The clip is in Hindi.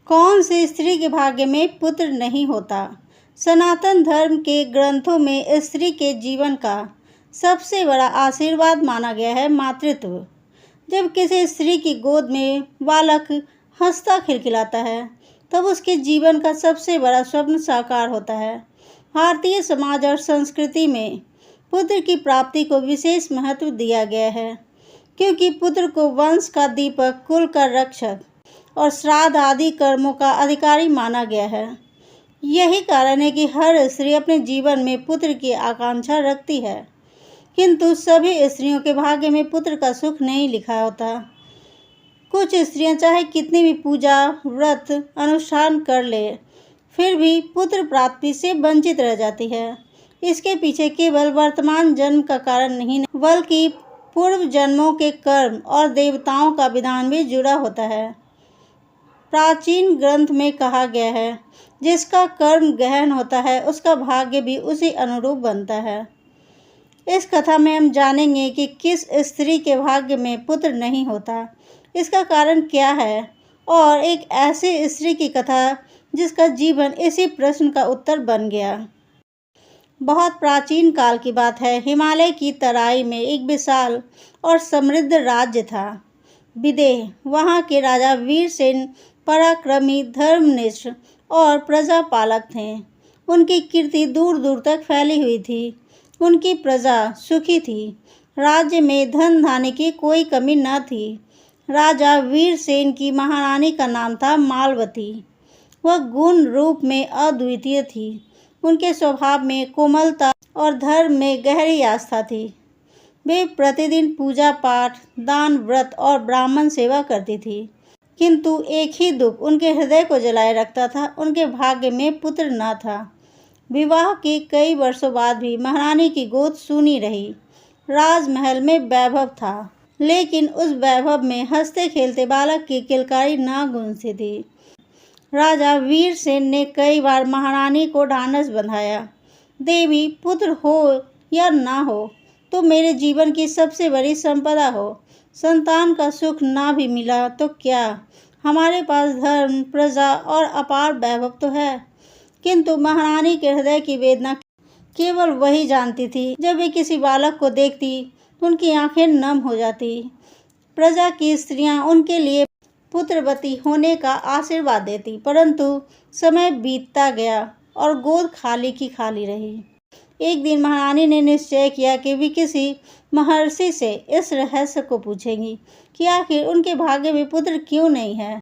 कौन सी स्त्री के भाग्य में पुत्र नहीं होता? सनातन धर्म के ग्रंथों में स्त्री के जीवन का सबसे बड़ा आशीर्वाद माना गया है मातृत्व। जब किसी स्त्री की गोद में बालक हंसता खिलखिलाता है, तब उसके जीवन का सबसे बड़ा स्वप्न साकार होता है। भारतीय समाज और संस्कृति में पुत्र की प्राप्ति को विशेष महत्व दिया गया है, क्योंकि पुत्र को वंश का दीपक, कुल का रक्षक और श्राद्ध आदि कर्मों का अधिकारी माना गया है। यही कारण है कि हर स्त्री अपने जीवन में पुत्र की आकांक्षा रखती है, किंतु सभी स्त्रियों के भाग्य में पुत्र का सुख नहीं लिखा होता। कुछ स्त्रियां चाहे कितनी भी पूजा, व्रत, अनुष्ठान कर ले, फिर भी पुत्र प्राप्ति से वंचित रह जाती है। इसके पीछे केवल वर्तमान जन्म का कारण नहीं, बल्कि पूर्व जन्मों के कर्म और देवताओं का विधान भी जुड़ा होता है। प्राचीन ग्रंथ में कहा गया है, जिसका कर्म गहन होता है, उसका भाग्य भी उसी अनुरूप बनता है। इस कथा में हम जानेंगे कि किस स्त्री के भाग्य में पुत्र नहीं होता, इसका कारण क्या है, और एक ऐसी स्त्री की कथा जिसका जीवन इसी प्रश्न का उत्तर बन गया। बहुत प्राचीन काल की बात है। हिमालय की तराई में एक विशाल और समृद्ध राज्य था, विदेह। वहाँ के राजा वीरसेन पराक्रमी, धर्मनिष्ठ और प्रजापालक थे। उनकी कीर्ति दूर दूर तक फैली हुई थी। उनकी प्रजा सुखी थी। राज्य में धन धान्य की कोई कमी न थी। राजा वीरसेन की महारानी का नाम था मालवती। वह गुण रूप में अद्वितीय थी। उनके स्वभाव में कोमलता और धर्म में गहरी आस्था थी। वे प्रतिदिन पूजा पाठ, दान, व्रत और ब्राह्मण सेवा करती थी, किंतु एक ही दुख उनके हृदय को जलाए रखता था। उनके भाग्य में पुत्र न था। विवाह के कई वर्षों बाद भी महारानी की गोद सूनी रही। राजमहल में वैभव था, लेकिन उस वैभव में हंसते खेलते बालक की किलकारी न गूंजती थी। राजा वीरसेन ने कई बार महारानी को ढांढस बंधाया, देवी, पुत्र हो या ना हो, तो मेरे जीवन की सबसे बड़ी संपदा हो। संतान का सुख ना भी मिला तो क्या, हमारे पास धर्म, प्रजा और अपार वैभव तो है। किंतु महारानी के हृदय की वेदना केवल वही जानती थी। जब वे किसी बालक को देखती, तो उनकी आंखें नम हो जाती। प्रजा की स्त्रियां उनके लिए पुत्रवती होने का आशीर्वाद देती, परंतु समय बीतता गया और गोद खाली की खाली रही। एक दिन महारानी ने निश्चय किया कि वे किसी महर्षि से इस रहस्य को पूछेंगी कि आखिर उनके भाग्य में पुत्र क्यों नहीं है।